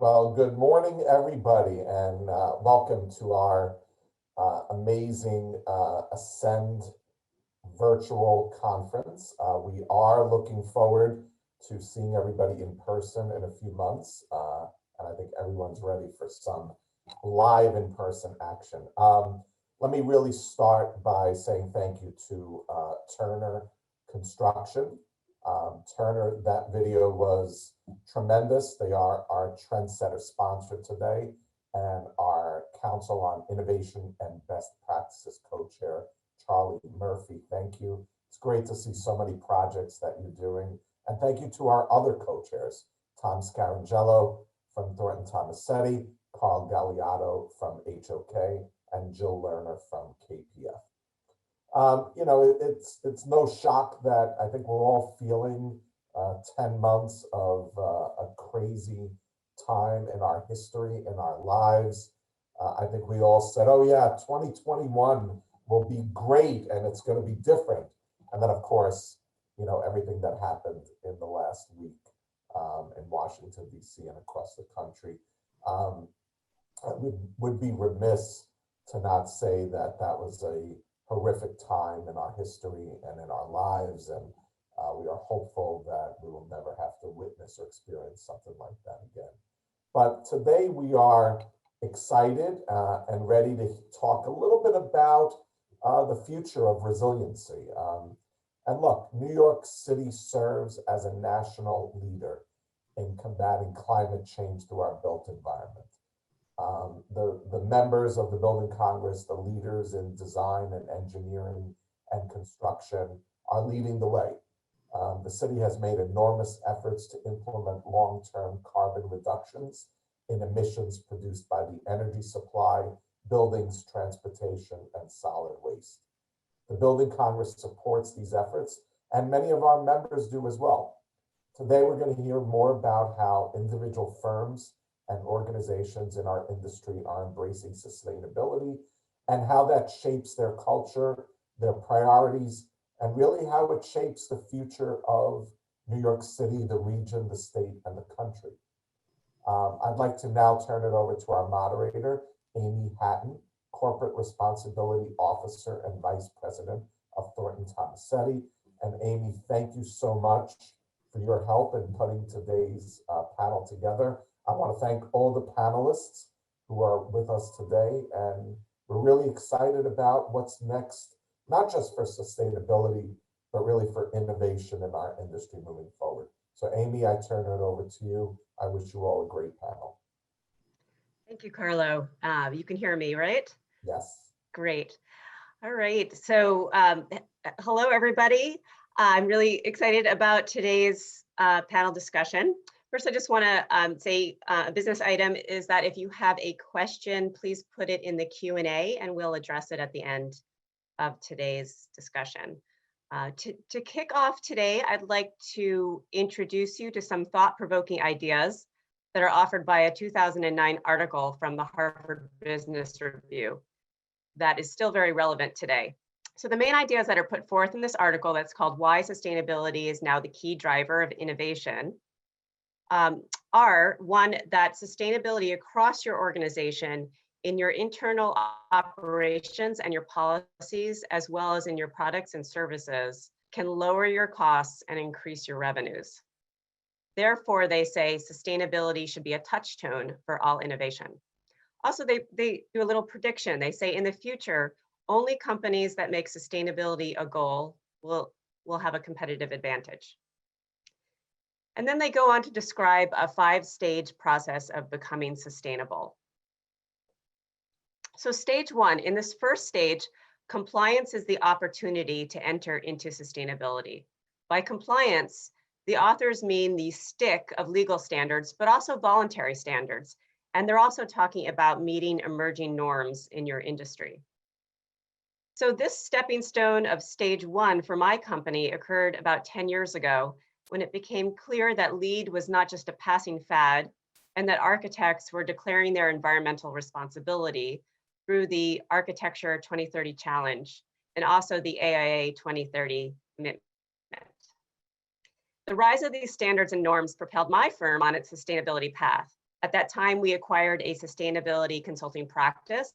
Well, good morning, everybody, and welcome to our amazing Ascend virtual conference. We are looking forward to seeing everybody in person in a few months, and I think everyone's ready for some live in-person action. Let me really start by saying thank you to Turner Construction. Turner, that video was tremendous. They are our trendsetter sponsor today and our Council on Innovation and Best Practices co-chair, Charlie Murphy. Thank you. It's great to see so many projects that you're doing. And thank you to our other co-chairs, Tom Scarangello from Thornton Tomasetti, Carl Galliotto from HOK, and Jill Lerner from KPF. You know, it's no shock that I think we're all feeling 10 months of a crazy time in our history, in our lives. I think we all said, oh yeah, 2021 will be great and it's going to be different. And then of course, you know, everything that happened in the last week in Washington, DC and across the country. Would be remiss to not say that that was a horrific time in our history and in our lives, and we are hopeful that we will never have to witness or experience something like that again. But today we are excited and ready to talk a little bit about the future of resiliency. And look, New York City serves as a national leader in combating climate change through our built environment. The members of the Building Congress, the leaders in design and engineering and construction are leading the way. The city has made enormous efforts to implement long-term carbon reductions in emissions produced by the energy supply, buildings, transportation, and solid waste. The Building Congress supports these efforts, and many of our members do as well. Today, we're going to hear more about how individual firms and organizations in our industry are embracing sustainability and how that shapes their culture, their priorities, and really how it shapes the future of New York City, the region, the state, and the country. I'd like to now turn it over to our moderator, Amy Hatton, Corporate Responsibility Officer and Vice President of Thornton Tomasetti. And Amy, thank you so much for your help in putting today's panel together. I want to thank all the panelists who are with us today, and we're really excited about what's next, not just for sustainability, but really for innovation in our industry moving forward. So Amy, I turn it over to you. I wish you all a great panel. Thank you, Carlo. You can hear me, right? Yes. Great. All right. So hello, everybody. I'm really excited about today's panel discussion. First, I just want to say a business item is that if you have a question, please put it in the Q&A and we'll address it at the end of today's discussion. To kick off today, I'd like to introduce you to some thought-provoking ideas that are offered by a 2009 article from the Harvard Business Review that is still very relevant today. So the main ideas that are put forth in this article that's called Why Sustainability is Now the Key Driver of Innovation are one, that sustainability across your organization in your internal operations and your policies, as well as in your products and services, can lower your costs and increase your revenues. Therefore, they say sustainability should be a touchstone for all innovation. Also, they do a little prediction. They say in the future, only companies that make sustainability a goal will have a competitive advantage. And then they go on to describe a 5-stage process of becoming sustainable. So stage 1, in this first stage, compliance is the opportunity to enter into sustainability. By compliance, the authors mean the stick of legal standards, but also voluntary standards. And they're also talking about meeting emerging norms in your industry. So this stepping stone of stage 1 for my company occurred about 10 years ago, when it became clear that LEED was not just a passing fad, and that architects were declaring their environmental responsibility through the Architecture 2030 Challenge and also the AIA 2030 commitment. The rise of these standards and norms propelled my firm on its sustainability path. At that time, we acquired a sustainability consulting practice,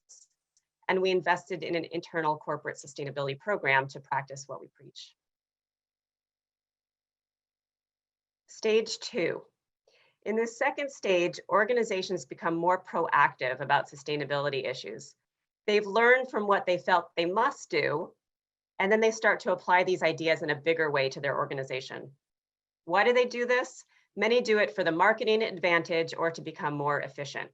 and we invested in an internal corporate sustainability program to practice what we preach. Stage 2. In this second stage, organizations become more proactive about sustainability issues. They've learned from what they felt they must do, and then they start to apply these ideas in a bigger way to their organization. Why do they do this? Many do it for the marketing advantage or to become more efficient.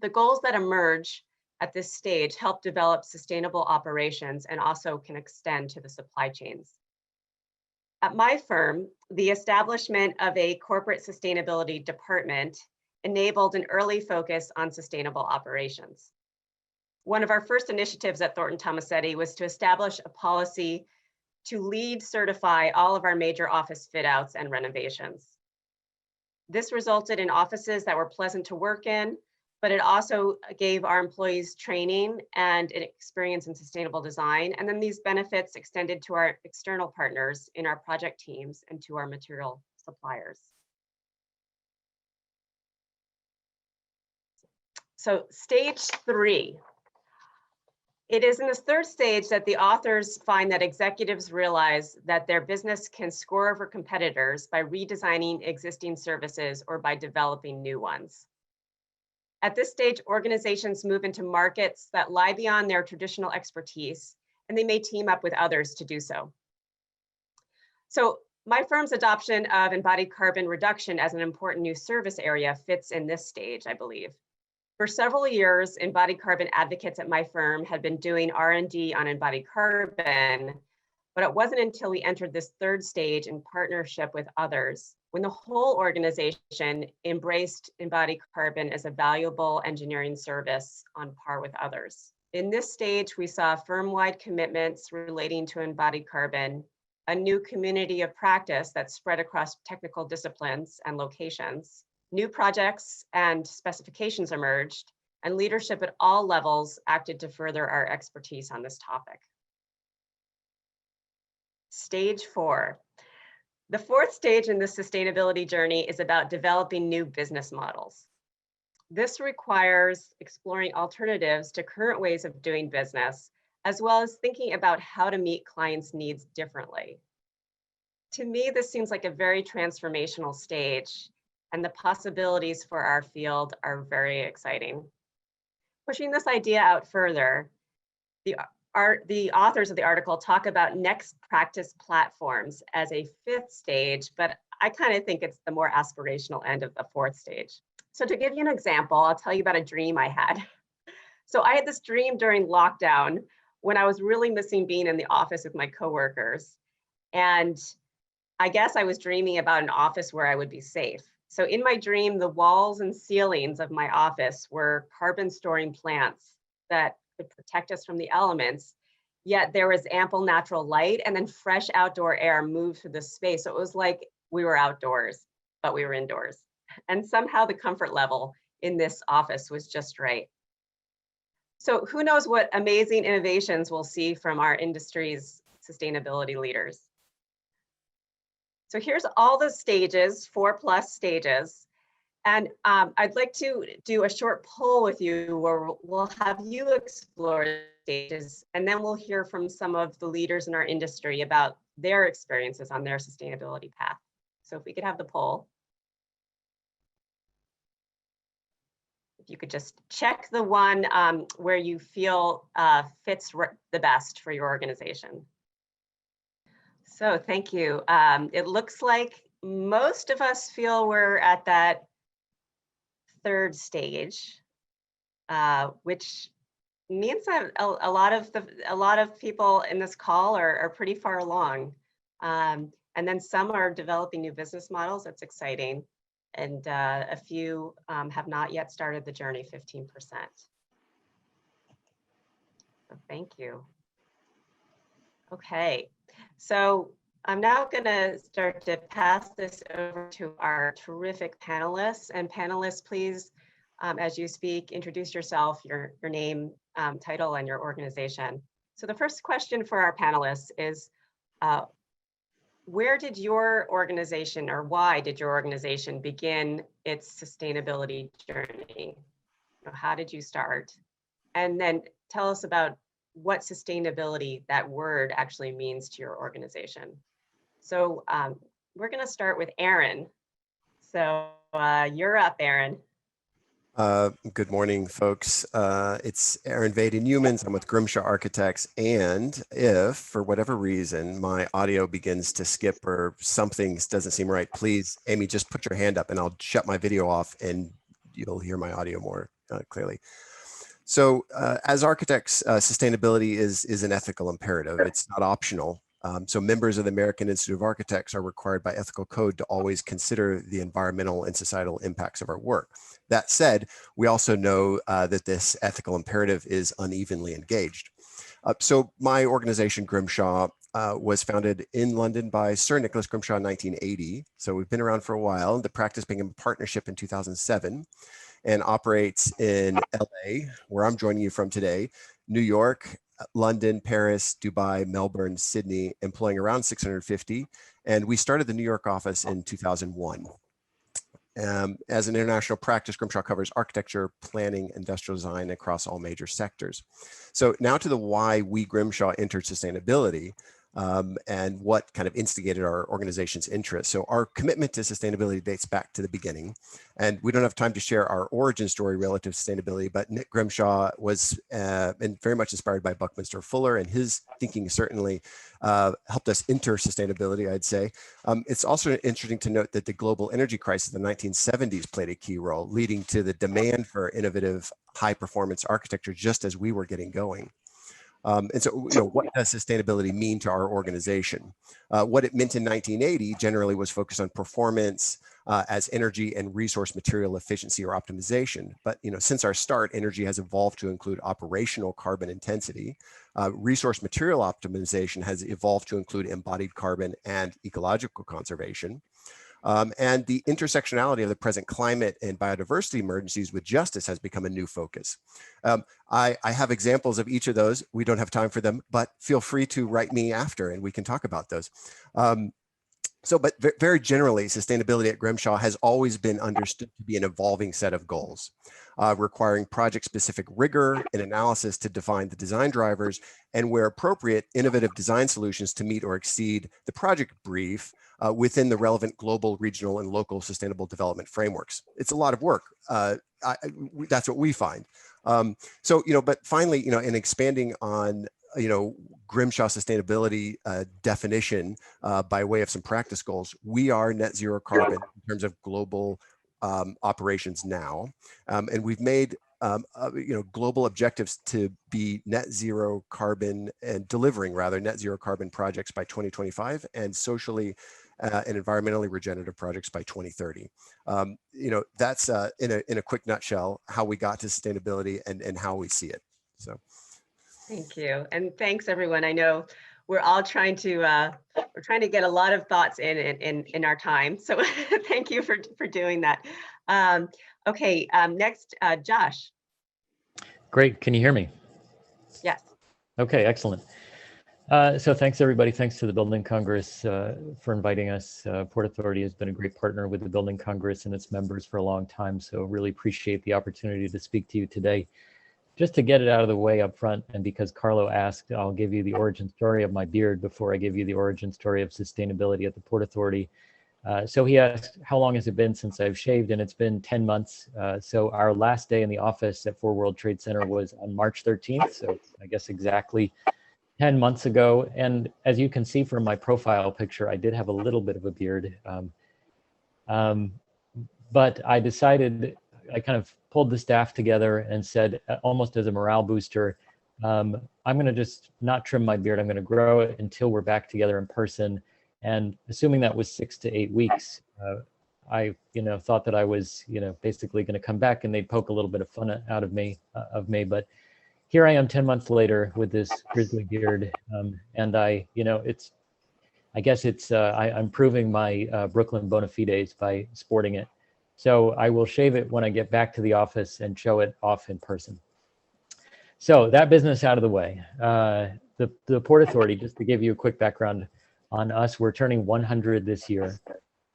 The goals that emerge at this stage help develop sustainable operations and also can extend to the supply chains. At my firm, the establishment of a corporate sustainability department enabled an early focus on sustainable operations. One of our first initiatives at Thornton Tomasetti was to establish a policy to LEED certify all of our major office fit outs and renovations. This resulted in offices that were pleasant to work in, but it also gave our employees training and an experience in sustainable design. And then these benefits extended to our external partners in our project teams and to our material suppliers. So stage 3. It is in this third stage that the authors find that executives realize that their business can score over competitors by redesigning existing services or by developing new ones. At this stage, organizations move into markets that lie beyond their traditional expertise, and they may team up with others to do so. So my firm's adoption of embodied carbon reduction as an important new service area fits in this stage, I believe. For several years, embodied carbon advocates at my firm had been doing R&D on embodied carbon, but it wasn't until we entered this third stage in partnership with others when the whole organization embraced embodied carbon as a valuable engineering service on par with others. In this stage, we saw firm-wide commitments relating to embodied carbon, a new community of practice that spread across technical disciplines and locations. New projects and specifications emerged, and leadership at all levels acted to further our expertise on this topic. Stage 4. The fourth stage in the sustainability journey is about developing new business models. This requires exploring alternatives to current ways of doing business, as well as thinking about how to meet clients' needs differently. To me, this seems like a very transformational stage, and the possibilities for our field are very exciting. Pushing this idea out further, the authors of the article talk about next practice platforms as a fifth stage, but I kind of think it's the more aspirational end of the fourth stage. So to give you an example, I'll tell you about a dream I had. So I had this dream during lockdown when I was really missing being in the office with my coworkers. And I guess I was dreaming about an office where I would be safe. So in my dream, the walls and ceilings of my office were carbon storing plants that could protect us from the elements, yet there was ample natural light and then fresh outdoor air moved through the space. So it was like we were outdoors, but we were indoors. And somehow the comfort level in this office was just right. So who knows what amazing innovations we'll see from our industry's sustainability leaders. So here's all the stages, 4+ stages. And I'd like to do a short poll with you where we'll have you explore stages, and then we'll hear from some of the leaders in our industry about their experiences on their sustainability path. So if we could have the poll. If you could just check the one where you feel fits the best for your organization. So thank you. It looks like most of us feel we're at that third stage, which means that a lot of people in this call are pretty far along. And then some are developing new business models. That's exciting. And a few have not yet started the journey, 15%. So thank you. Okay, so I'm now going to start to pass this over to our terrific panelists. And panelists, please, as you speak, introduce yourself, your name, title, and your organization. So the first question for our panelists is, where did your organization, or why did your organization begin its sustainability journey? How did you start? And then tell us about what sustainability, that word, actually means to your organization. So we're going to start with Aaron. So you're up, Aaron. Good morning, folks. It's Aaron Vaden-Humans. I'm with Grimshaw Architects. And if, for whatever reason, my audio begins to skip or something doesn't seem right, please, Amy, just put your hand up and I'll shut my video off and you'll hear my audio more clearly. So as architects, sustainability is an ethical imperative. It's not optional. So members of the American Institute of Architects are required by ethical code to always consider the environmental and societal impacts of our work. That said, we also know that this ethical imperative is unevenly engaged. So my organization, Grimshaw, was founded in London by Sir Nicholas Grimshaw in 1980. So we've been around for a while. The practice became a partnership in 2007 and operates in LA, where I'm joining you from today, New York, London, Paris, Dubai, Melbourne, Sydney, employing around 650. And we started the New York office in 2001. As an international practice, Grimshaw covers architecture, planning, industrial design across all major sectors. So now to the why we Grimshaw entered sustainability. And what kind of instigated our organization's interest. So our commitment to sustainability dates back to the beginning, and we don't have time to share our origin story relative to sustainability, but Nick Grimshaw was and very much inspired by Buckminster Fuller, and his thinking certainly helped us enter sustainability, I'd say. It's also interesting to note that the global energy crisis of the 1970s played a key role, leading to the demand for innovative high performance architecture just as we were getting going. And so, what does sustainability mean to our organization? What it meant in 1980 generally was focused on performance as energy and resource material efficiency or optimization. But, since our start, energy has evolved to include operational carbon intensity. Resource material optimization has evolved to include embodied carbon and ecological conservation. And the intersectionality of the present climate and biodiversity emergencies with justice has become a new focus. I have examples of each of those. We don't have time for them, but feel free to write me after and we can talk about those. But very generally, sustainability at Grimshaw has always been understood to be an evolving set of goals, requiring project-specific rigor and analysis to define the design drivers, and where appropriate, innovative design solutions to meet or exceed the project brief within the relevant global, regional, and local sustainable development frameworks. It's a lot of work. That's what we find. But finally, in expanding on Grimshaw sustainability definition by way of some practice goals, we are net zero carbon in terms of global operations now, and we've made global objectives to be net zero carbon and delivering rather net zero carbon projects by 2025 and socially and environmentally regenerative projects by 2030. That's in a quick nutshell how we got to sustainability and how we see it. So. Thank you, and thanks everyone. I know we're all trying to get a lot of thoughts in our time. So thank you for doing that. Okay, next, Josh. Great, can you hear me? Yes. Okay, excellent. So thanks everybody. Thanks to the Building Congress for inviting us. Port Authority has been a great partner with the Building Congress and its members for a long time. So really appreciate the opportunity to speak to you today. Just to get it out of the way up front, and because Carlo asked, I'll give you the origin story of my beard before I give you the origin story of sustainability at the Port Authority. So he asked, how long has it been since I've shaved? And it's been 10 months. So our last day in the office at 4 World Trade Center was on March 13th. So I guess exactly 10 months ago. And as you can see from my profile picture, I did have a little bit of a beard. But I decided, I kind of pulled the staff together and said, almost as a morale booster, I'm going to just not trim my beard. I'm going to grow it until we're back together in person. And assuming that was 6 to 8 weeks, I, thought that I was, basically going to come back and they'd poke a little bit of fun out of me, But here I am 10 months later with this grizzly beard, and I guess I'm proving my Brooklyn bona fides by sporting it. So I will shave it when I get back to the office and show it off in person. So that business out of the way. The Port Authority, just to give you a quick background, on us. We're turning 100 this year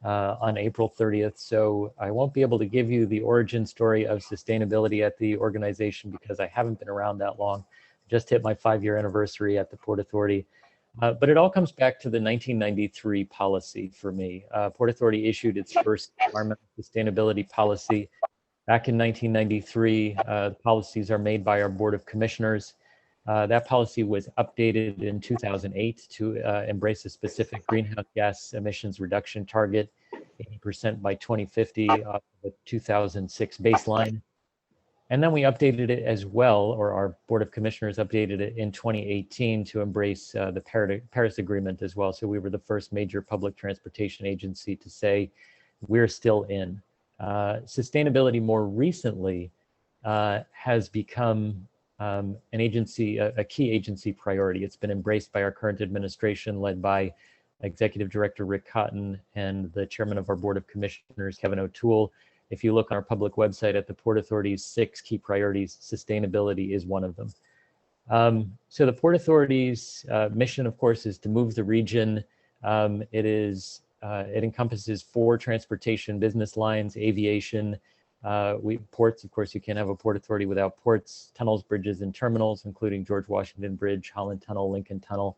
on April 30th. So I won't be able to give you the origin story of sustainability at the organization because I haven't been around that long. Just hit my 5-year anniversary at the Port Authority. But it all comes back to the 1993 policy for me. Port Authority issued its first environmental sustainability policy back in 1993. The policies are made by our Board of Commissioners. That policy was updated in 2008 to embrace a specific greenhouse gas emissions reduction target, 80% by 2050 off of a 2006 baseline. And then we updated it as well, or our Board of Commissioners updated it in 2018 to embrace the Paris Agreement as well. So we were the first major public transportation agency to say we're still in. Sustainability more recently has become an agency, a key agency priority. It's been embraced by our current administration, led by Executive Director Rick Cotton and the Chairman of our Board of Commissioners, Kevin O'Toole. If you look on our public website at the Port Authority's 6 key priorities, sustainability is one of them. So the Port Authority's mission, of course, is to move the region. It encompasses 4 transportation business lines: aviation, ports. Of course, you can't have a Port Authority without ports, tunnels, bridges, and terminals, including George Washington Bridge, Holland Tunnel, Lincoln Tunnel,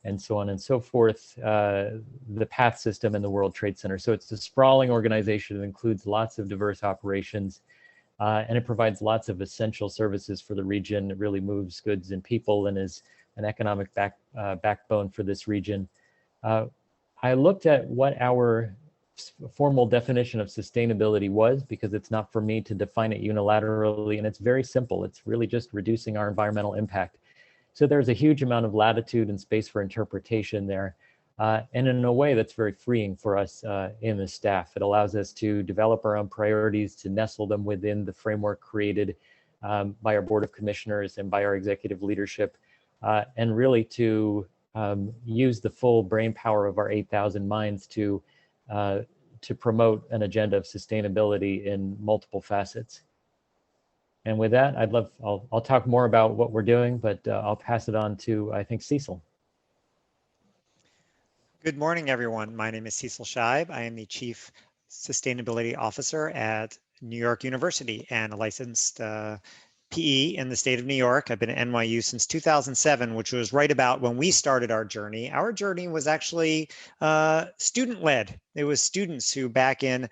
and so on and so forth, the PATH system, and the World Trade Center. So it's a sprawling organization that includes lots of diverse operations, and it provides lots of essential services for the region. It really moves goods and people and is an economic backbone for this region. I looked at what our formal definition of sustainability was, because it's not for me to define it unilaterally, and it's very simple. It's really just reducing our environmental impact. So there's a huge amount of latitude and space for interpretation there. And in a way that's very freeing for us in the staff. It allows us to develop our own priorities, to nestle them within the framework created by our Board of Commissioners and by our executive leadership, and really to use the full brain power of our 8,000 minds to promote an agenda of sustainability in multiple facets. And with that, I'll talk more about what we're doing, but I'll pass it on to, I think, Cecil. Good morning, everyone. My name is Cecil Scheib. I am the Chief Sustainability Officer at New York University and a licensed PE in the state of New York. I've been at NYU since 2007, which was right about when we started our journey. Our journey was actually student-led. It was students who back in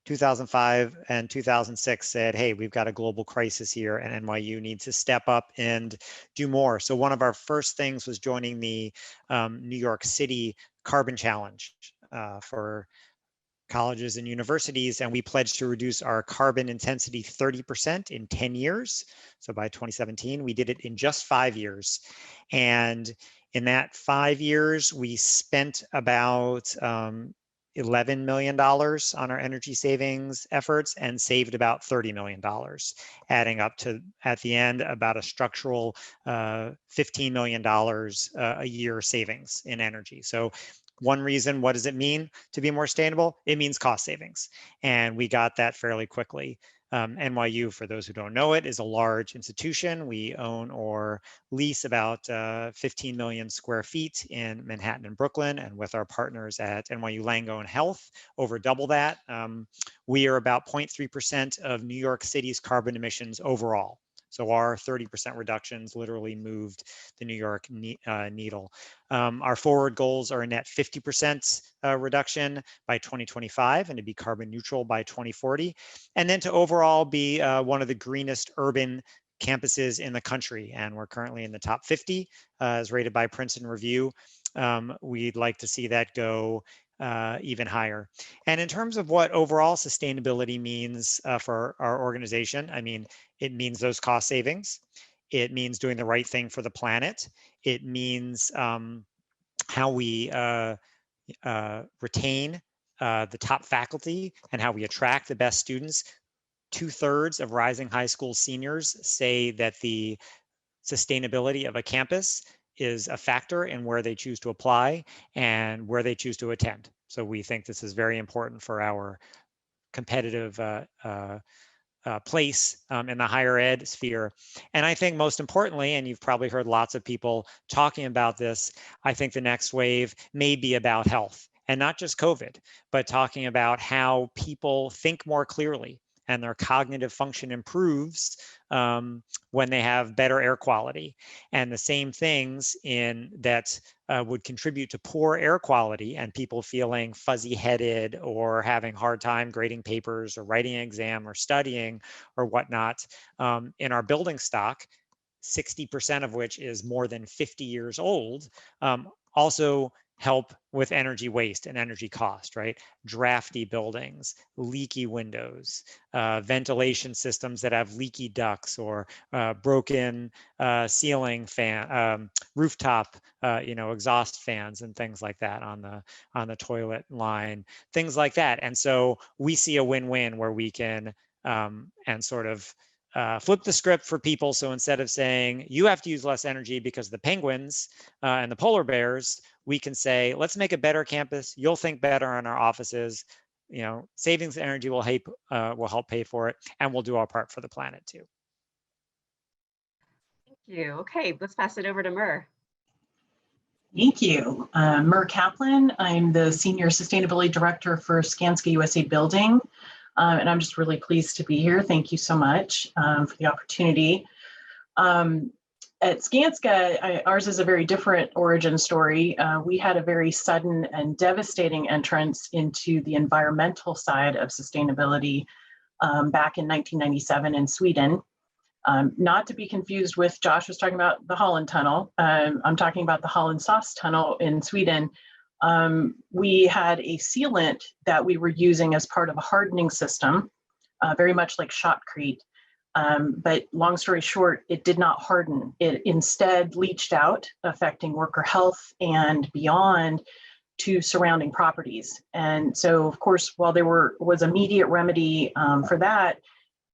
2005 and 2006 said, hey, we've got a global crisis here and NYU needs to step up and do more. So one of our first things was joining the New York City Carbon Challenge for colleges and universities, and we pledged to reduce our carbon intensity 30% in 10 years. So by 2017, we did it in just 5 years. And in that 5 years, we spent about $11 million on our energy savings efforts and saved about $30 million, adding up to, at the end, about a structural $15 million a year savings in energy. So one reason, what does it mean to be more sustainable? It means cost savings. And we got that fairly quickly. NYU, for those who don't know it, is a large institution. We own or lease about 15 million square feet in Manhattan and Brooklyn, and with our partners at NYU Langone Health, over double that. We are about 0.3% of New York City's carbon emissions overall. So our 30% reductions literally moved the New York needle. Our forward goals are a net 50% reduction by 2025 and to be carbon neutral by 2040. And then to overall be one of the greenest urban campuses in the country. And we're currently in the top 50 as rated by Princeton Review. We'd like to see that go even higher. And in terms of what overall sustainability means for our organization, I mean, it means those cost savings. It means doing the right thing for the planet. It means how we retain the top faculty and how we attract the best students. 2/3 of rising high school seniors say that the sustainability of a campus is a factor in where they choose to apply and where they choose to attend. So we think this is very important for our competitive place in the higher ed sphere. And I think most importantly, and you've probably heard lots of people talking about this, I think the next wave may be about health, and not just COVID, but talking about how people think more clearly and their cognitive function improves when they have better air quality. And the same things in that would contribute to poor air quality and people feeling fuzzy-headed or having hard time grading papers or writing an exam or studying or whatnot in our building stock, 60% of which is more than 50 years old, also help with energy waste and energy cost, right? Drafty buildings, leaky windows, ventilation systems that have leaky ducts or broken ceiling fan, rooftop, exhaust fans and things like that on the toilet line, things like that. And so we see a win-win where we can and sort of flip the script for people. So instead of saying you have to use less energy because the penguins and the polar bears, we can say, let's make a better campus. You'll think better on our offices. Savings energy will help pay for it, and we'll do our part for the planet too. Thank you. Okay, let's pass it over to Mur. Thank you. Mur Kaplan. I'm the Senior Sustainability Director for Skanska USA Building. And I'm just really pleased to be here. Thank you so much for the opportunity. At Skanska, ours is a very different origin story. We had a very sudden and devastating entrance into the environmental side of sustainability back in 1997 in Sweden. Not to be confused with Josh was talking about the Holland Tunnel. I'm talking about the Holland Sauce Tunnel in Sweden. We had a sealant that we were using as part of a hardening system, very much like shotcrete. But long story short, it did not harden. It instead leached out, affecting worker health and beyond to surrounding properties. And so, of course, while there was immediate remedy for that,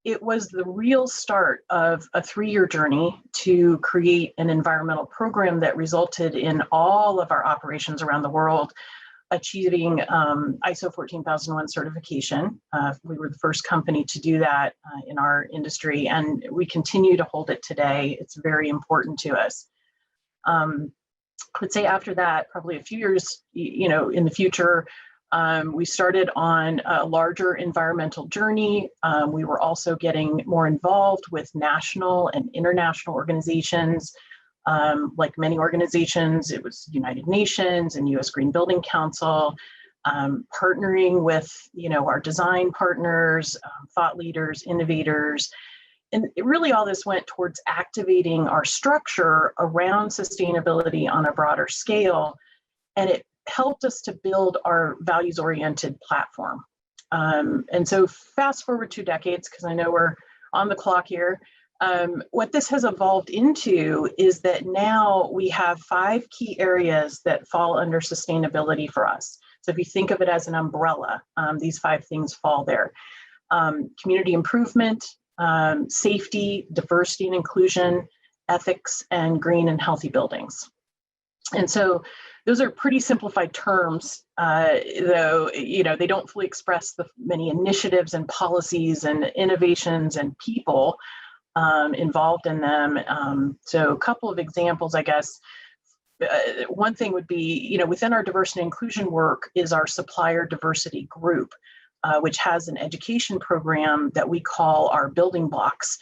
it was the real start of a 3-year journey to create an environmental program that resulted in all of our operations around the world achieving ISO 14001 certification. We were the first company to do that in our industry, and we continue to hold it today. It's very important to us. I would say after that, probably a few years, in the future, we started on a larger environmental journey. We were also getting more involved with national and international organizations. Like many organizations, it was United Nations and US Green Building Council, partnering with, our design partners, thought leaders, innovators. And really all this went towards activating our structure around sustainability on a broader scale. And it helped us to build our values-oriented platform. And so fast forward 2 decades, because I know we're on the clock here, what this has evolved into is that now we have 5 key areas that fall under sustainability for us. So if you think of it as an umbrella, these 5 things fall there. Community improvement, safety, diversity and inclusion, ethics, and green and healthy buildings. And so those are pretty simplified terms, though, they don't fully express the many initiatives and policies and innovations and people involved in them. So a couple of examples, I guess. One thing would be, within our diversity and inclusion work is our supplier diversity group, which has an education program that we call our building blocks,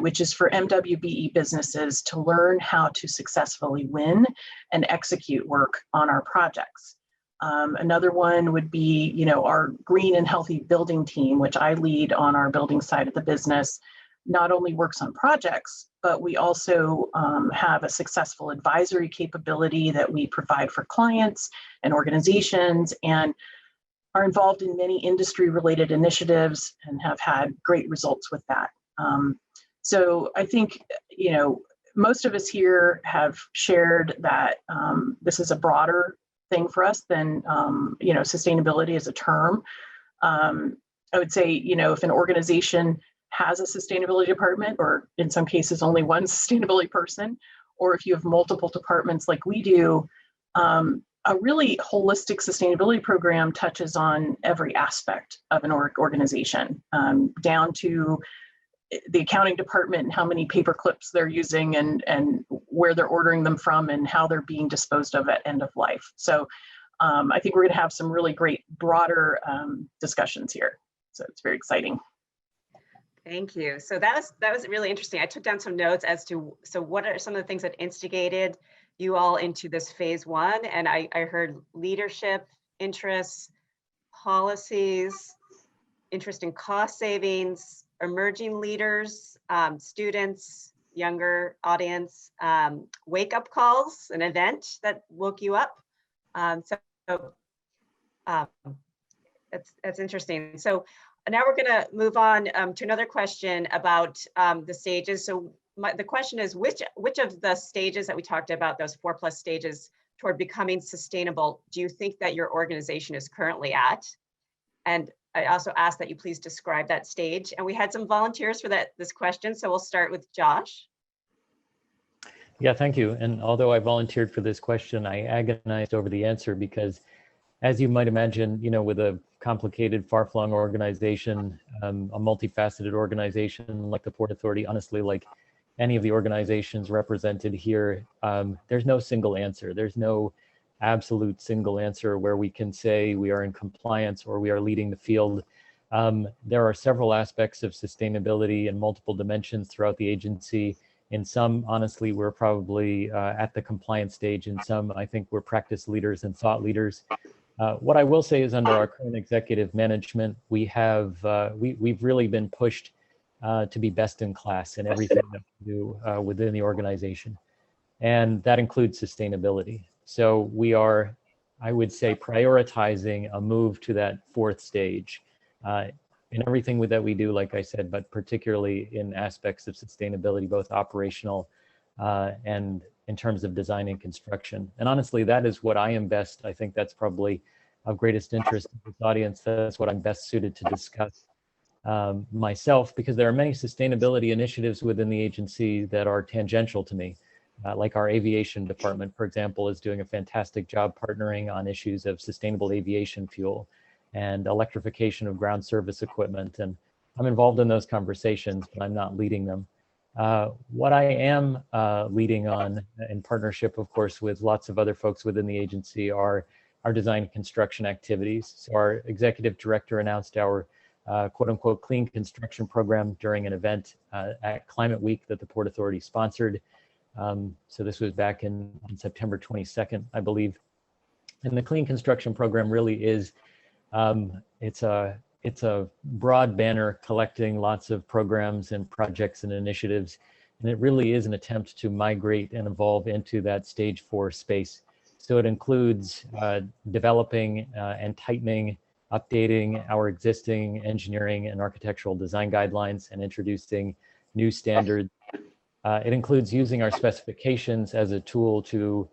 which is for MWBE businesses to learn how to successfully win and execute work on our projects. Another one would be, our green and healthy building team, which I lead on our building side of the business, not only works on projects, but we also have a successful advisory capability that we provide for clients and organizations, and are involved in many industry-related initiatives and have had great results with that. So I think, most of us here have shared that this is a broader thing for us than, sustainability as a term. I would say, if an organization has a sustainability department, or in some cases only one sustainability person, or if you have multiple departments like we do, a really holistic sustainability program touches on every aspect of an organization, down to the accounting department and how many paper clips they're using and where they're ordering them from and how they're being disposed of at end of life. So I think we're going to have some really great broader discussions here. So it's very exciting. Thank you. So that was really interesting. I took down some notes as to, so what are some of the things that instigated you all into this phase one? And I heard leadership, interests, policies, interest in cost savings, emerging leaders, students, younger audience, wake-up calls, an event that woke you up. That's interesting. So now we're going to move on to another question about the stages. So the question is, which of the stages that we talked about, those 4+ stages toward becoming sustainable, do you think that your organization is currently at? And I also asked that you please describe that stage. And we had some volunteers for this question. So we'll start with Josh. Yeah, thank you. And although I volunteered for this question, I agonized over the answer because, as you might imagine, you know, with a complicated, far-flung organization, a multifaceted organization like the Port Authority, honestly, like any of the organizations represented here, there's no single answer. There's no absolute single answer where we can say we are in compliance or we are leading the field. There are several aspects of sustainability in multiple dimensions throughout the agency. In some, honestly, we're probably at the compliance stage. In some, I think we're practice leaders and thought leaders. What I will say is, under our current executive management, we have we've really been pushed to be best in class in everything that we do within the organization, and that includes sustainability. So we are, I would say, prioritizing a move to that 4th stage in everything that we do, like I said, but particularly in aspects of sustainability, both operational and in terms of design and construction. And honestly, that is what I am best. I think that's probably of greatest interest to this audience. That's what I'm best suited to discuss myself, because there are many sustainability initiatives within the agency that are tangential to me. Like our aviation department, for example, is doing a fantastic job partnering on issues of sustainable aviation fuel and electrification of ground service equipment. And I'm involved in those conversations, but I'm not leading them. What I am leading on, in partnership, of course, with lots of other folks within the agency, are our design and construction activities. So our executive director announced our quote unquote clean construction program during an event at Climate Week that the Port Authority sponsored. So this was back on September 22nd, I believe. And the clean construction program really is, it's a broad banner collecting lots of programs and projects and initiatives. And it really is an attempt to migrate and evolve into that stage 4 space. So it includes developing and tightening, updating our existing engineering and architectural design guidelines and introducing new standards. It includes using our specifications as a tool to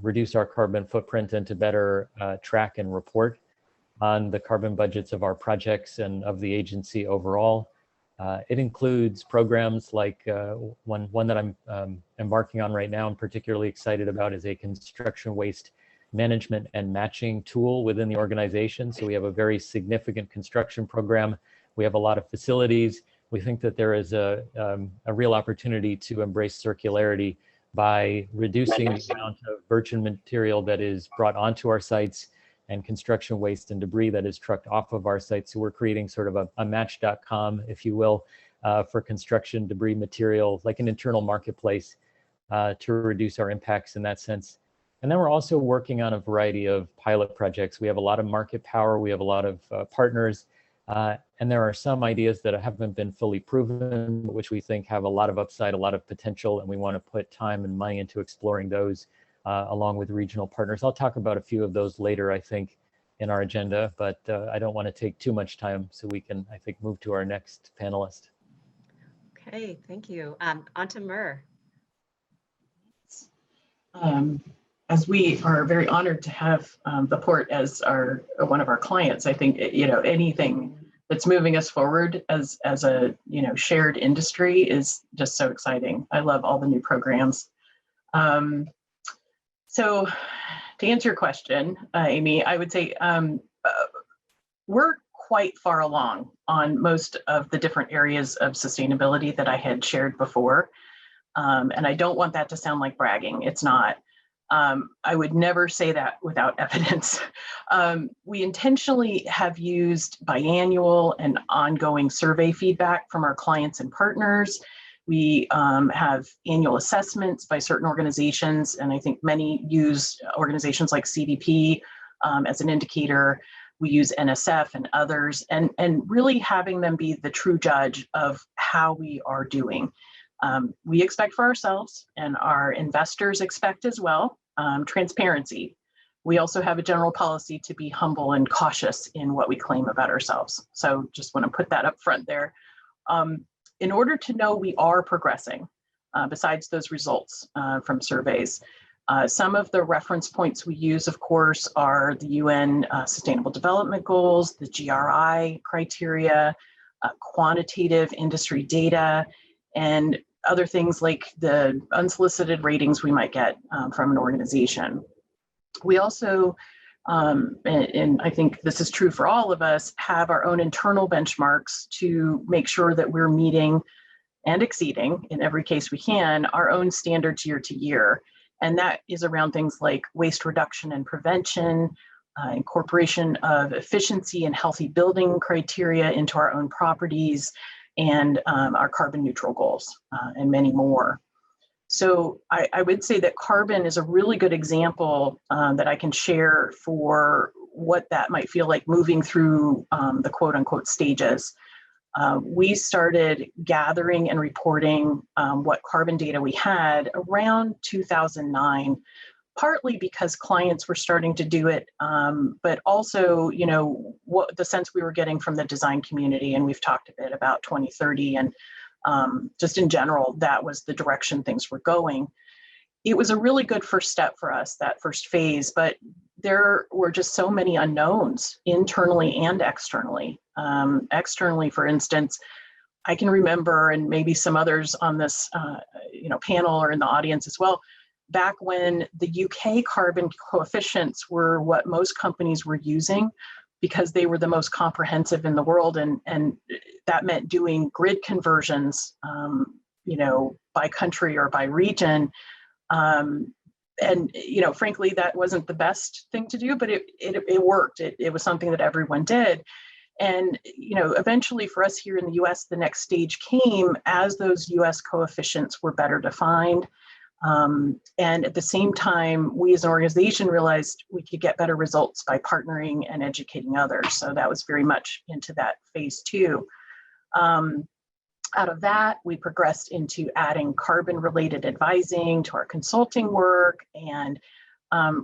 reduce our carbon footprint and to better track and report on the carbon budgets of our projects and of the agency overall. It includes programs like one that I'm embarking on right now and particularly excited about is a construction waste management and matching tool within the organization. So we have a very significant construction program. We have a lot of facilities. We think that there is a real opportunity to embrace circularity by reducing the amount of virgin material that is brought onto our sites and construction waste and debris that is trucked off of our sites. So we're creating sort of a match.com, if you will, for construction debris material, like an internal marketplace to reduce our impacts in that sense. And then we're also working on a variety of pilot projects. We have a lot of market power. We have a lot of partners. And there are some ideas that haven't been fully proven, which we think have a lot of upside, a lot of potential, and we want to put time and money into exploring those along with regional partners. I'll talk about a few of those later, I think, in our agenda, but I don't want to take too much time, so we can, I think, move to our next panelist. Okay, thank you. On to Mur. As we are very honored to have the Port as one of our clients, I think, you know, anything that's moving us forward as a, you know, shared industry is just so exciting. I love all the new programs. So to answer your question, Amy, I would say we're quite far along on most of the different areas of sustainability that I had shared before. And I don't want that to sound like bragging. It's not. I would never say that without evidence. We intentionally have used biannual and ongoing survey feedback from our clients and partners. We have annual assessments by certain organizations, and I think many use organizations like CDP as an indicator. We use NSF and others, and really having them be the true judge of how we are doing. We expect for ourselves, and our investors expect as well, transparency. We also have a general policy to be humble and cautious in what we claim about ourselves. So just want to put that up front there. In order to know we are progressing, besides those results from surveys, some of the reference points we use, of course, are the UN Sustainable Development Goals, the GRI criteria, quantitative industry data, and other things like the unsolicited ratings we might get from an organization. We also, and I think this is true for all of us, have our own internal benchmarks to make sure that we're meeting and exceeding, in every case we can, our own standards year to year. And that is around things like waste reduction and prevention, incorporation of efficiency and healthy building criteria into our own properties, and our carbon neutral goals, and many more. So I would say that carbon is a really good example that I can share for what that might feel like moving through the quote unquote stages. We started gathering and reporting what carbon data we had around 2009, partly because clients were starting to do it, but also, you know, what the sense we were getting from the design community, and we've talked a bit about 2030, and just in general, that was the direction things were going. It was a really good first step for us, that first phase, but there were just so many unknowns internally and externally. Externally, for instance, I can remember, and maybe some others on this panel or in the audience as well, back when the UK carbon coefficients were what most companies were using because they were the most comprehensive in the world, and that meant doing grid conversions, by country or by region. And frankly, that wasn't the best thing to do, but it worked. It was something that everyone did. And eventually for us here in the US, the next stage came as those US coefficients were better defined. And at the same time, we as an organization realized we could get better results by partnering and educating others. So that was very much into that phase two. Out of that, we progressed into adding carbon-related advising to our consulting work, and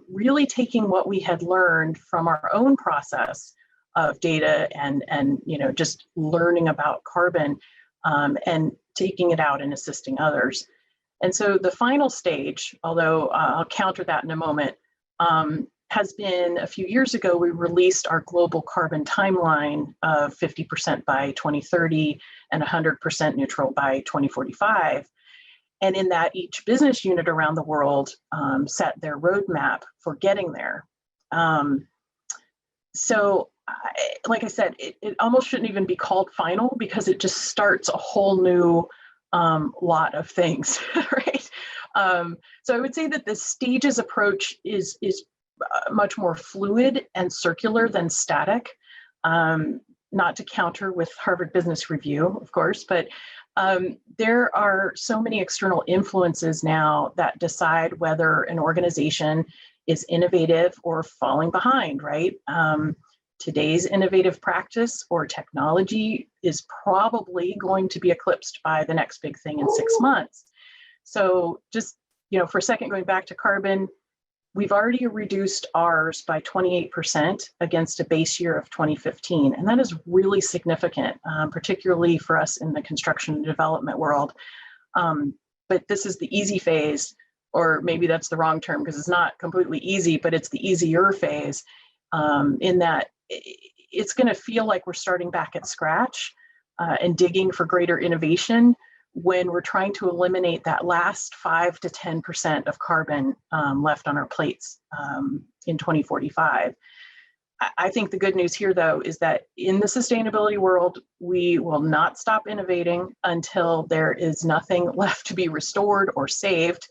really taking what we had learned from our own process of data and just learning about carbon, and taking it out and assisting others. And so the final stage, although I'll counter that in a moment, has been a few years ago, we released our global carbon timeline of 50% by 2030 and 100% neutral by 2045. And in that, each business unit around the world set their roadmap for getting there. Like I said, it almost shouldn't even be called final, because it just starts a whole new lot of things, right? So I would say that the stages approach is much more fluid and circular than static. Not to counter with Harvard Business Review, of course, but there are so many external influences now that decide whether an organization is innovative or falling behind, right? Today's innovative practice or technology is probably going to be eclipsed by the next big thing in 6 months. So just, for a second, going back to carbon, we've already reduced ours by 28% against a base year of 2015. And that is really significant, particularly for us in the construction and development world. But this is the easy phase, or maybe that's the wrong term because it's not completely easy, but it's the easier phase, in that it's going to feel like we're starting back at scratch and digging for greater innovation when we're trying to eliminate that last 5 to 10% of carbon left on our plates in 2045. I think the good news here, though, is that in the sustainability world, we will not stop innovating until there is nothing left to be restored or saved.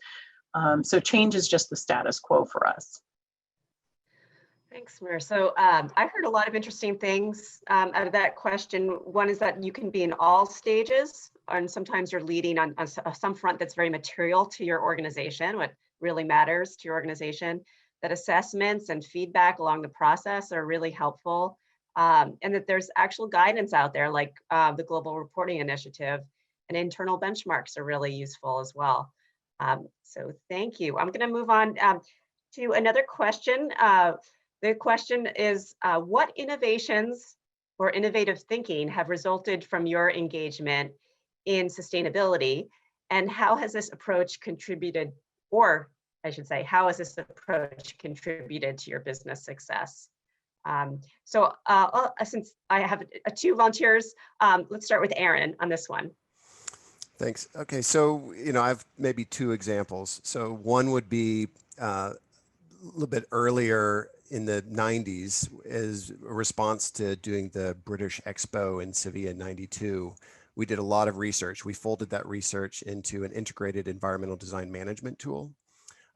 So change is just the status quo for us. Thanks, Mir. So I heard a lot of interesting things out of that question. One is that you can be in all stages, and sometimes you're leading on some front that's very material to your organization, what really matters to your organization, that assessments and feedback along the process are really helpful, and that there's actual guidance out there like the Global Reporting Initiative, and internal benchmarks are really useful as well. So thank you. I'm going to move on to another question. The question is, what innovations or innovative thinking have resulted from your engagement in sustainability, and how has this approach contributed, or I should say, how has this approach contributed to your business success? So since I have two volunteers, let's start with Aaron on this one. Thanks. Okay, so I have maybe two examples. So one would be a little bit earlier in the 90s as a response to doing the British Expo in Sevilla in 92. We did a lot of research. We folded that research into an integrated environmental design management tool.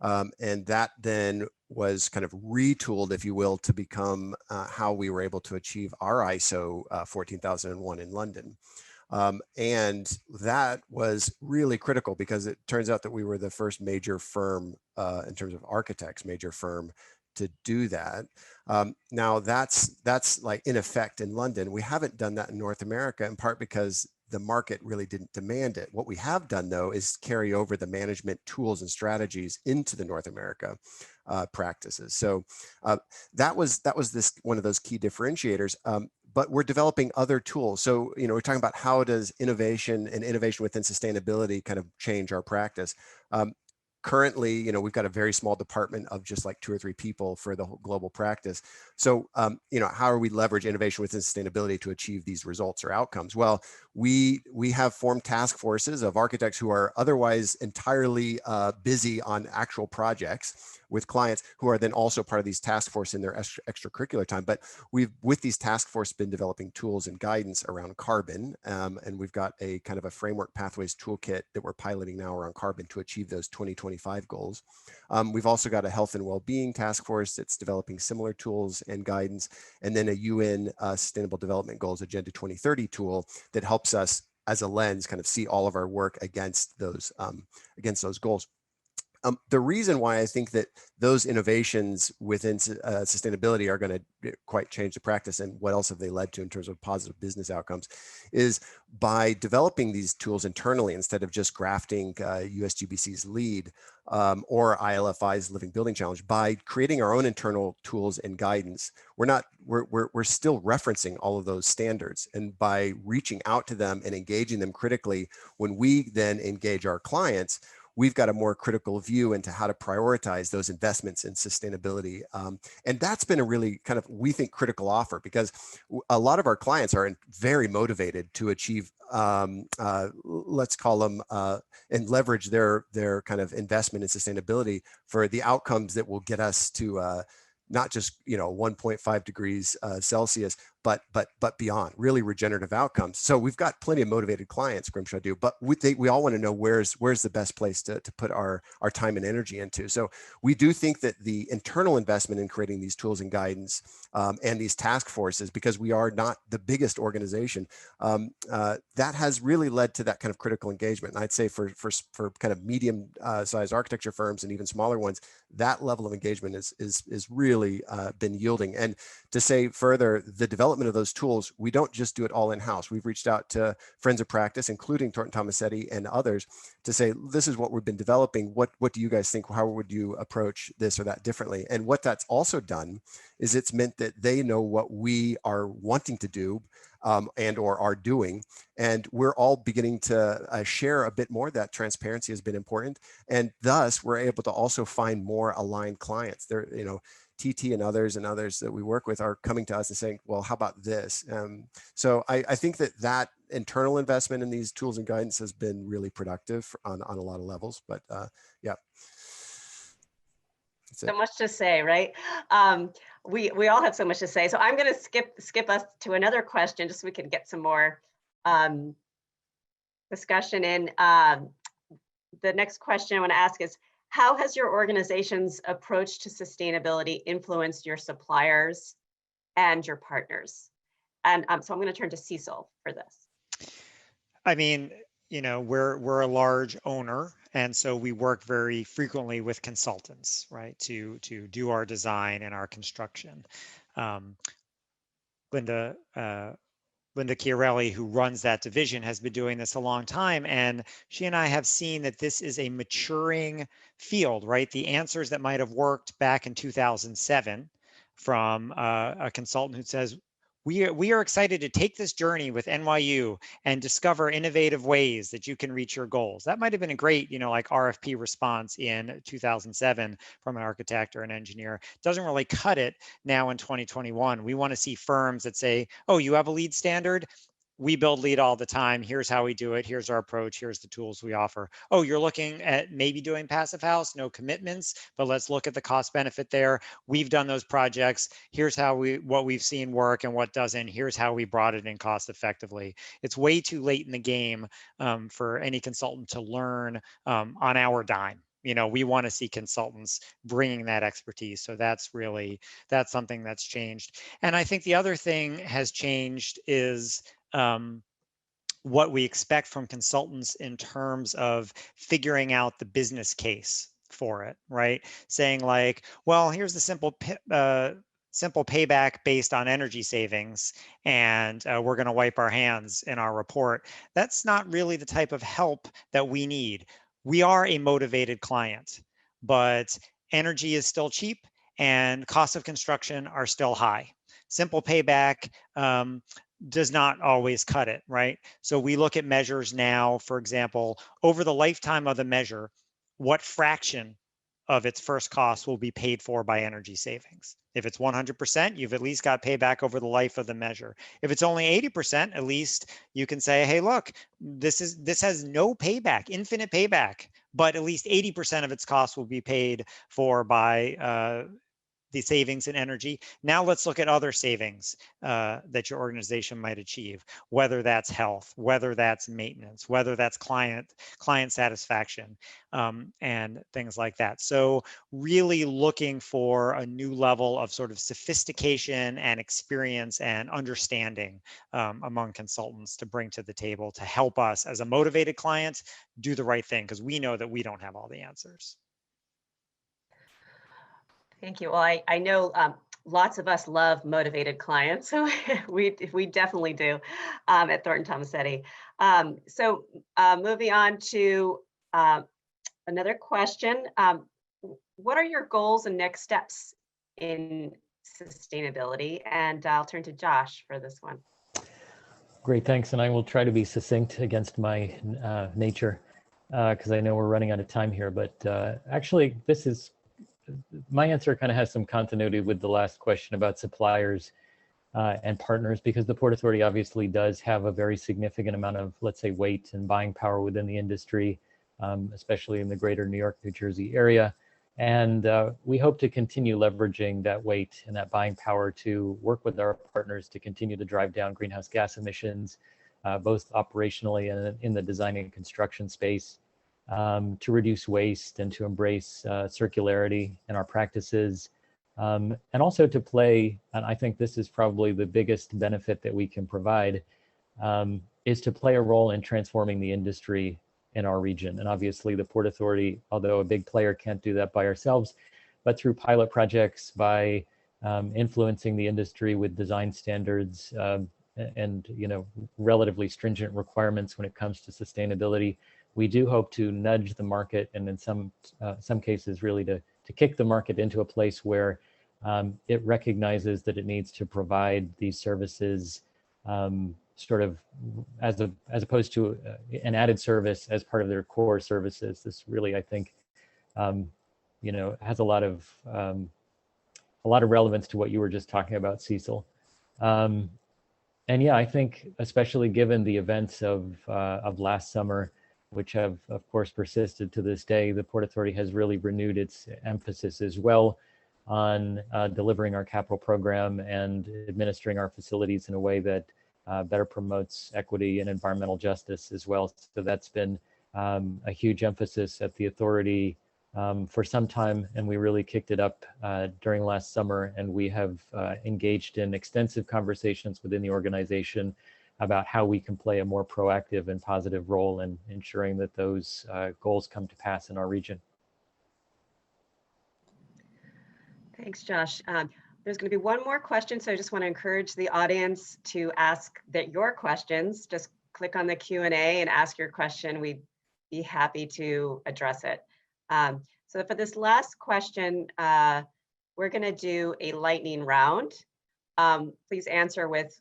And that then was kind of retooled, if you will, to become how we were able to achieve our ISO 14001 in London. And that was really critical because it turns out that we were the first major firm in terms of architects, major firm to do that. Now that's like in effect in London. We haven't done that in North America, in part because the market really didn't demand it. What we have done, though, is carry over the management tools and strategies into the North America practices. So that was one of those key differentiators. But we're developing other tools. So we're talking about how does innovation and innovation within sustainability kind of change our practice. Currently, we've got a very small department of just like 2 or 3 people for the whole global practice. So, how are we leverage innovation within sustainability to achieve these results or outcomes? Well, we have formed task forces of architects who are otherwise entirely busy on actual projects with clients, who are then also part of these task force in their extracurricular time. But we've, with these task force, been developing tools and guidance around carbon. And we've got a kind of a framework pathways toolkit that we're piloting now around carbon to achieve those 2025 goals. We've also got a health and well-being task force that's developing similar tools and guidance, and then a UN Sustainable Development Goals Agenda 2030 tool that helps us as a lens kind of see all of our work against those goals. The reason why I think that those innovations within sustainability are going to quite change the practice, and what else have they led to in terms of positive business outcomes, is by developing these tools internally instead of just grafting USGBC's LEED or ILFI's Living Building Challenge. By creating our own internal tools and guidance, we're still referencing all of those standards, and by reaching out to them and engaging them critically, when we then engage our clients, we've got a more critical view into how to prioritize those investments in sustainability. And that's been a really kind of, we think, critical offer, because a lot of our clients are very motivated to achieve, let's call them, and leverage their kind of investment in sustainability for the outcomes that will get us to not just 1.5 degrees Celsius, but beyond, really regenerative outcomes. So we've got plenty of motivated clients, Grimshaw do, but we all want to know where's the best place to put our time and energy into. So we do think that the internal investment in creating these tools and guidance and these task forces, because we are not the biggest organization, that has really led to that kind of critical engagement. And I'd say for kind of medium sized architecture firms and even smaller ones, that level of engagement is really been yielding. And to say further, the development of those tools, we don't just do it all in-house. We've reached out to friends of practice, including Thornton Tomasetti and others, to say, this is what we've been developing. What do you guys think? How would you approach this or that differently? And what that's also done is it's meant that they know what we are wanting to do and or are doing. And we're all beginning to share a bit more. That transparency has been important. And thus, we're able to also find more aligned clients. There, TT and others that we work with are coming to us and saying, well, how about this? So I think that internal investment in these tools and guidance has been really productive on a lot of levels, but yeah. So much to say, right? We all have so much to say. So I'm going to skip us to another question just so we can get some more discussion in. The next question I want to ask is, how has your organization's approach to sustainability influenced your suppliers and your partners? And so I'm going to turn to Cecil for this. I mean, you know, we're a large owner, and so we work very frequently with consultants, right, to do our design and our construction. Linda Chiarelli, who runs that division, has been doing this a long time, and she and I have seen that this is a maturing field, right? The answers that might have worked back in 2007 from a consultant who says, we are excited to take this journey with NYU and discover innovative ways that you can reach your goals. That might have been a great, you know, like RFP response in 2007 from an architect or an engineer. Doesn't really cut it now in 2021. We want to see firms that say, oh, you have a LEED standard? We build LEED all the time. Here's how we do it. Here's our approach. Here's the tools we offer. Oh, you're looking at maybe doing passive house, no commitments, but let's look at the cost benefit there. We've done those projects. Here's how what we've seen work and what doesn't. Here's how we brought it in cost effectively. It's way too late in the game for any consultant to learn on our dime. You know, we want to see consultants bringing that expertise. So that's something that's changed. And I think the other thing has changed is what we expect from consultants in terms of figuring out the business case for it, right? Saying like, well, here's the simple payback based on energy savings, and we're going to wipe our hands in our report. That's not really the type of help that we need. We are a motivated client, but energy is still cheap and costs of construction are still high. Simple payback does not always cut it, right? So we look at measures now, for example, over the lifetime of the measure, what fraction of its first cost will be paid for by energy savings. If it's 100%, you've at least got payback over the life of the measure. If it's only 80%, at least you can say, hey, look, this has no payback, infinite payback, but at least 80% of its cost will be paid for by the savings in energy. Now let's look at other savings that your organization might achieve, whether that's health, whether that's maintenance, whether that's client satisfaction, and things like that. So really looking for a new level of sort of sophistication and experience and understanding among consultants to bring to the table to help us as a motivated client do the right thing, because we know that we don't have all the answers. Thank you. Well, I know lots of us love motivated clients, so we definitely do at Thornton Tomasetti. So moving on to another question. What are your goals and next steps in sustainability? And I'll turn to Josh for this one. Great, thanks. And I will try to be succinct against my nature, because I know we're running out of time here. But actually, my answer kind of has some continuity with the last question about suppliers and partners, because the Port Authority obviously does have a very significant amount of, let's say, weight and buying power within the industry, especially in the greater New York, New Jersey area. And we hope to continue leveraging that weight and that buying power to work with our partners to continue to drive down greenhouse gas emissions, both operationally and in the design and construction space. To reduce waste and to embrace circularity in our practices, and also to play, and I think this is probably the biggest benefit that we can provide, is to play a role in transforming the industry in our region. And obviously the Port Authority, although a big player, can't do that by ourselves, but through pilot projects, by influencing the industry with design standards and relatively stringent requirements when it comes to sustainability, we do hope to nudge the market, and in some cases really to kick the market into a place where it recognizes that it needs to provide these services sort of as opposed to an added service as part of their core services. This really, I think, has a lot of a lot of relevance to what you were just talking about, Cecil. And yeah, I think especially given the events of last summer, which have of course persisted to this day, the Port Authority has really renewed its emphasis as well on delivering our capital program and administering our facilities in a way that better promotes equity and environmental justice as well. So that's been a huge emphasis at the authority for some time, and we really kicked it up during last summer, and we have engaged in extensive conversations within the organization about how we can play a more proactive and positive role in ensuring that those goals come to pass in our region. Thanks, Josh. There's going to be one more question, so I just want to encourage the audience to ask your questions. Just click on the Q&A and ask your question. We'd be happy to address it. So for this last question, we're going to do a lightning round. Please answer with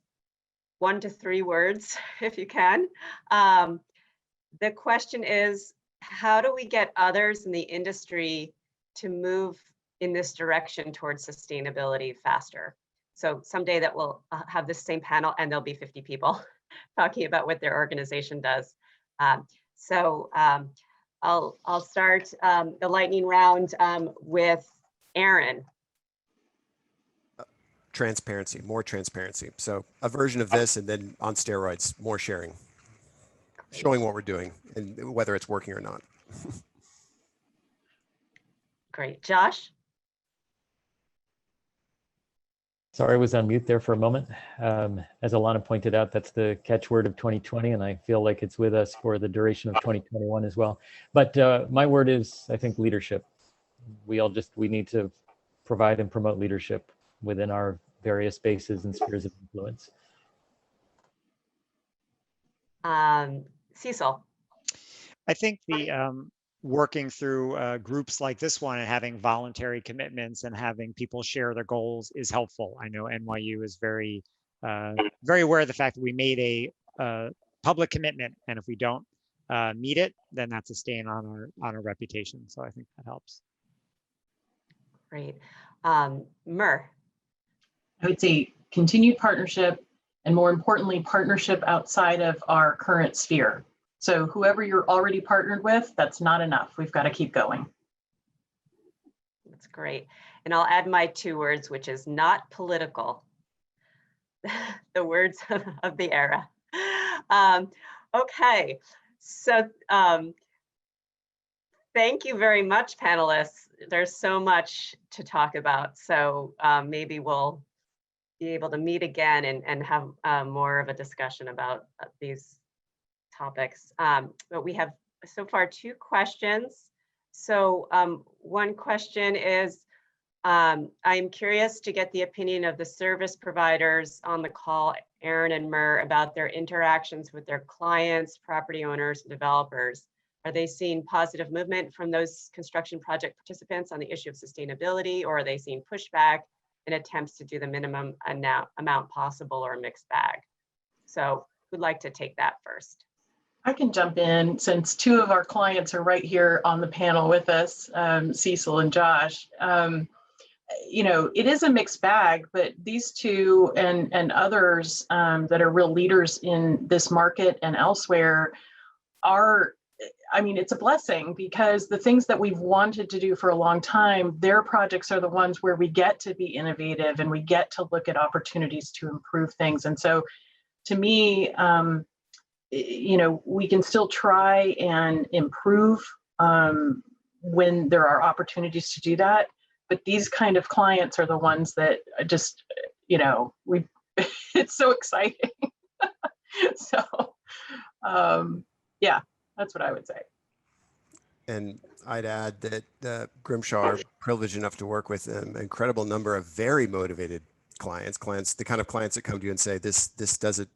1 to 3 words if you can. The question is, how do we get others in the industry to move in this direction towards sustainability faster? So someday that we'll have this same panel and there'll be 50 people talking about what their organization does. I'll start the lightning round with Aaron. Transparency, more transparency. So a version of this and then on steroids, more sharing, showing what we're doing and whether it's working or not. Great. Josh? Sorry, I was on mute there for a moment. As Alana pointed out, that's the catchword of 2020, and I feel like it's with us for the duration of 2021 as well. But my word is, I think, leadership. We need to provide and promote leadership within our various spaces and spheres of influence. Cecil? I think the working through groups like this one and having voluntary commitments and having people share their goals is helpful. I know NYU is very aware of the fact that we made a public commitment, and if we don't meet it, then that's a stain on our reputation. So I think that helps. Great. Mur? I would say continued partnership, and more importantly, partnership outside of our current sphere. So whoever you're already partnered with, that's not enough. We've got to keep going. That's great. And I'll add my 2 words, which is not political. The words of the era. Okay, so thank you very much, panelists. There's so much to talk about. So maybe we'll be able to meet again and have more of a discussion about these topics. But we have so far 2 questions. So one question is, I'm curious to get the opinion of the service providers on the call, Aaron and Mur, about their interactions with their clients, property owners, and developers. Are they seeing positive movement from those construction project participants on the issue of sustainability, or are they seeing pushback in attempts to do the minimum amount possible, or a mixed bag? So who'd like to take that first? I can jump in since 2 of our clients are right here on the panel with us, Cecil and Josh. You know, it is a mixed bag, but these 2 and others that are real leaders in this market and elsewhere are, I mean, it's a blessing, because the things that we've wanted to do for a long time, their projects are the ones where we get to be innovative and we get to look at opportunities to improve things. And so to me, you know, we can still try and improve when there are opportunities to do that. But these kind of clients are the ones that just, you know, it's so exciting. So, yeah, that's what I would say. And I'd add that Grimshaw are privileged enough to work with an incredible number of very motivated clients, the kind of clients that come to you and say, this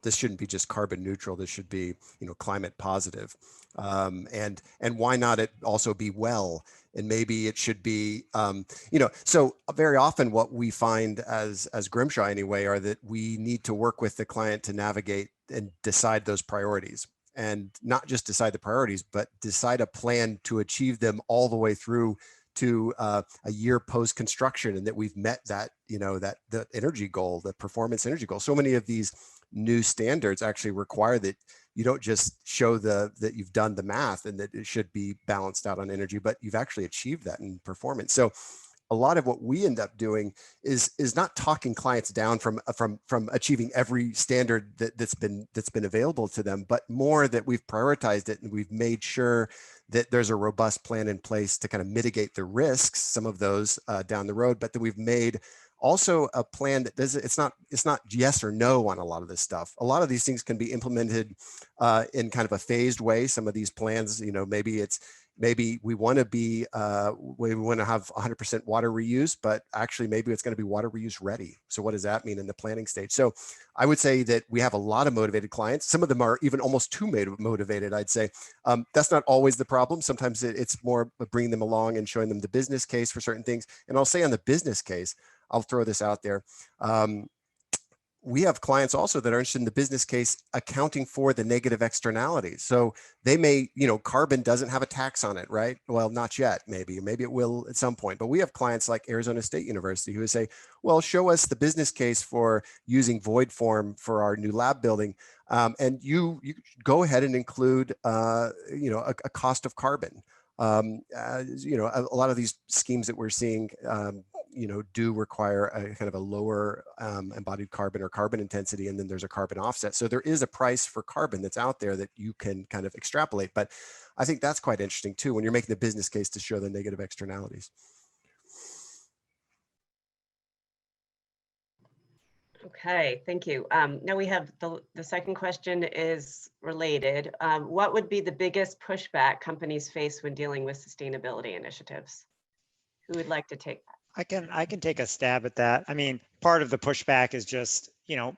shouldn't be just carbon neutral. This should be, you know, climate positive. And why not it also be well? And maybe it should be, you know, so very often what we find as Grimshaw anyway, are that we need to work with the client to navigate and decide those priorities. And not just decide the priorities, but decide a plan to achieve them all the way through to a year post construction, and that we've met that, you know, that the energy goal, the performance energy goal. So many of these new standards actually require that you don't just show that you've done the math and that it should be balanced out on energy, but you've actually achieved that in performance. So a lot of what we end up doing is not talking clients down from achieving every standard that's been available to them, but more that we've prioritized it and we've made sure that there's a robust plan in place to kind of mitigate the risks, some of those down the road, but that we've made also a plan that does it's not yes or no on a lot of this stuff. A lot of these things can be implemented in kind of a phased way. Some of these plans, you know, maybe we want to be we want to have 100% water reuse, but actually maybe it's going to be water reuse ready. So what does that mean in the planning stage? So I would say that we have a lot of motivated clients. Some of them are even almost too motivated, I'd say. That's not always the problem. Sometimes it's more bringing them along and showing them the business case for certain things. And I'll say on the business case, I'll throw this out there. We have clients also that are interested in the business case accounting for the negative externalities. So they may, you know, carbon doesn't have a tax on it, right? Well, not yet, maybe it will at some point. But we have clients like Arizona State University who say, well, show us the business case for using void form for our new lab building. And you go ahead and include, you know, a cost of carbon. You know, a lot of these schemes that we're seeing, you know, do require a kind of a lower embodied carbon or carbon intensity, and then there's a carbon offset. So there is a price for carbon that's out there that you can kind of extrapolate. But I think that's quite interesting too, when you're making the business case to show the negative externalities. Okay, thank you. Now we have the second question is related. What would be the biggest pushback companies face when dealing with sustainability initiatives? Who would like to take that? I can take a stab at that. I mean, part of the pushback is just, you know,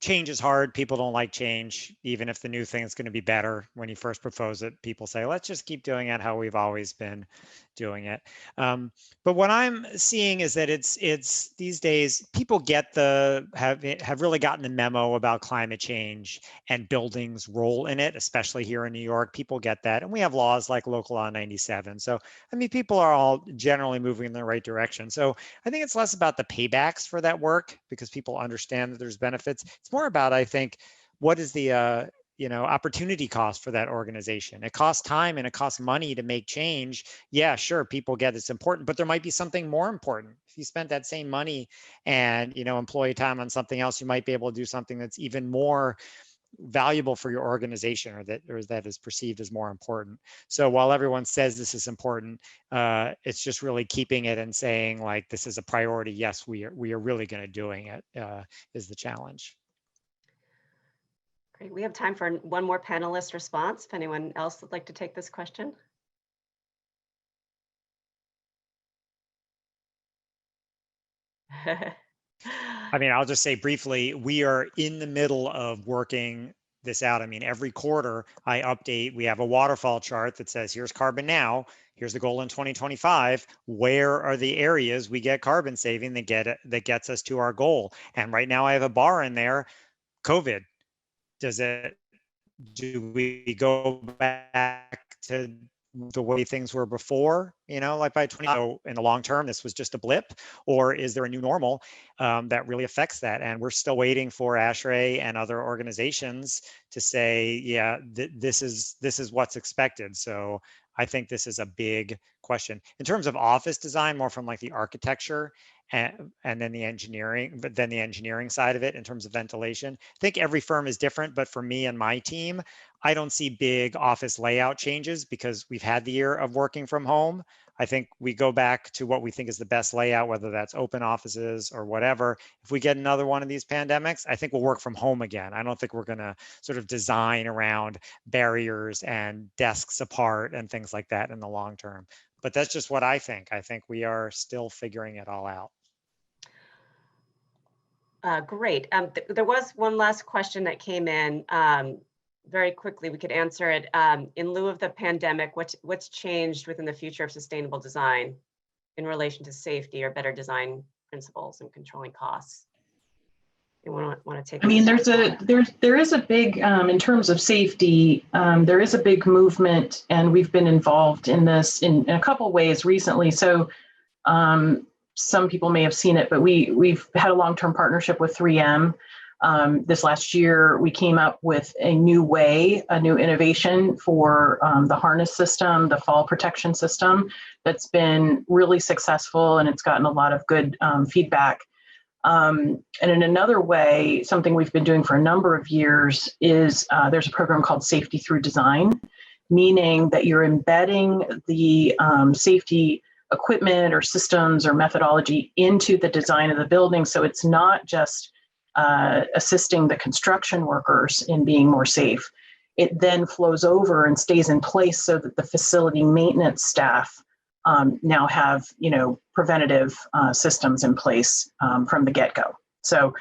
change is hard. People don't like change, even if the new thing is going to be better. When you first propose it, people say, let's just keep doing it how we've always been doing it. But what I'm seeing is that it's these days, people get have really gotten the memo about climate change and buildings' role in it, especially here in New York. People get that. And we have laws like Local Law 97. So, I mean, people are all generally moving in the right direction. So I think it's less about the paybacks for that work because people understand that there's benefits. It's more about, I think, what is the you know, opportunity cost for that organization. It costs time and it costs money to make change. Yeah, sure, people get it's important, but there might be something more important. If you spent that same money and, you know, employee time on something else, you might be able to do something that's even more valuable for your organization, or that is perceived as more important. So while everyone says this is important, it's just really keeping it and saying like this is a priority. Yes, we are really going to doing it is the challenge. Great. We have time for one more panelist response. If anyone else would like to take this question. I mean, I'll just say briefly, we are in the middle of working this out. I mean, every quarter I update, we have a waterfall chart that says, here's carbon now, here's the goal in 2025. Where are the areas we get carbon saving that gets us to our goal? And right now I have a bar in there, COVID. Do we go back to the way things were before, you know, like by 20, so in the long term, this was just a blip, or is there a new normal that really affects that? And we're still waiting for ASHRAE and other organizations to say, yeah, this is what's expected. So I think this is a big question. In terms of office design, more from like the architecture and then the engineering side of it in terms of ventilation. I think every firm is different, but for me and my team, I don't see big office layout changes because we've had the year of working from home. I think we go back to what we think is the best layout, whether that's open offices or whatever. If we get another one of these pandemics, I think we'll work from home again. I don't think we're going to sort of design around barriers and desks apart and things like that in the long term. But that's just what I think. I think we are still figuring it all out. Great. There was one last question that came in very quickly. We could answer it. In lieu of the pandemic, what's changed within the future of sustainable design in relation to safety or better design principles and controlling costs? you want to take? I mean, there is a big, in terms of safety, there is a big movement, and we've been involved in this in a couple ways recently. So some people may have seen it, but we've had a long-term partnership with 3M. This last year, we came up with a new innovation for the harness system, the fall protection system, that's been really successful, and it's gotten a lot of good feedback. And in another way, something we've been doing for a number of years is there's a program called Safety Through Design, meaning that you're embedding the safety equipment or systems or methodology into the design of the building. So it's not just assisting the construction workers in being more safe. It then flows over and stays in place so that the facility maintenance staff now have, preventative systems in place from the get-go. So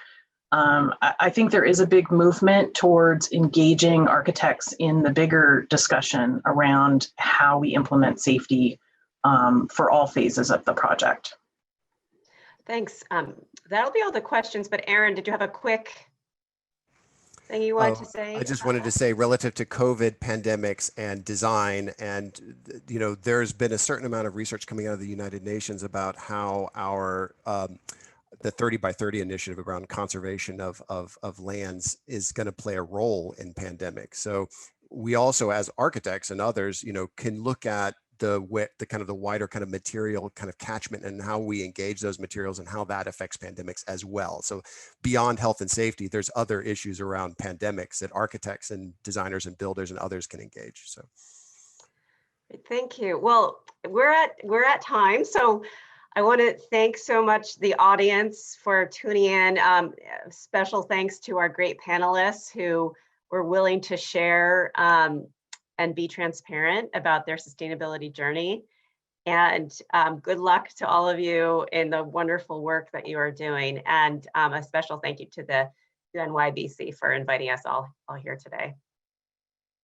I think there is a big movement towards engaging architects in the bigger discussion around how we implement safety for all phases of the project. Thanks. That'll be all the questions, but Aaron, did you have a quick thing you wanted to say? I just wanted to say, relative to COVID, pandemics, and design, and there's been a certain amount of research coming out of the United Nations about how our the 30 by 30 initiative around conservation of lands is going to play a role in pandemics. So we also, as architects and others, can look at the kind of the wider kind of material kind of catchment and how we engage those materials and how that affects pandemics as well. So beyond health and safety, there's other issues around pandemics that architects and designers and builders and others can engage. So thank you. Well, we're at time, so I want to thank so much the audience for tuning in. Special thanks to our great panelists who were willing to share and be transparent about their sustainability journey. And good luck to all of you in the wonderful work that you are doing. And a special thank you to the NYBC for inviting us all here today.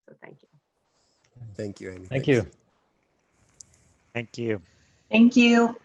So thank you. Thank you, Amy. Thank you. Thank you. Thank you.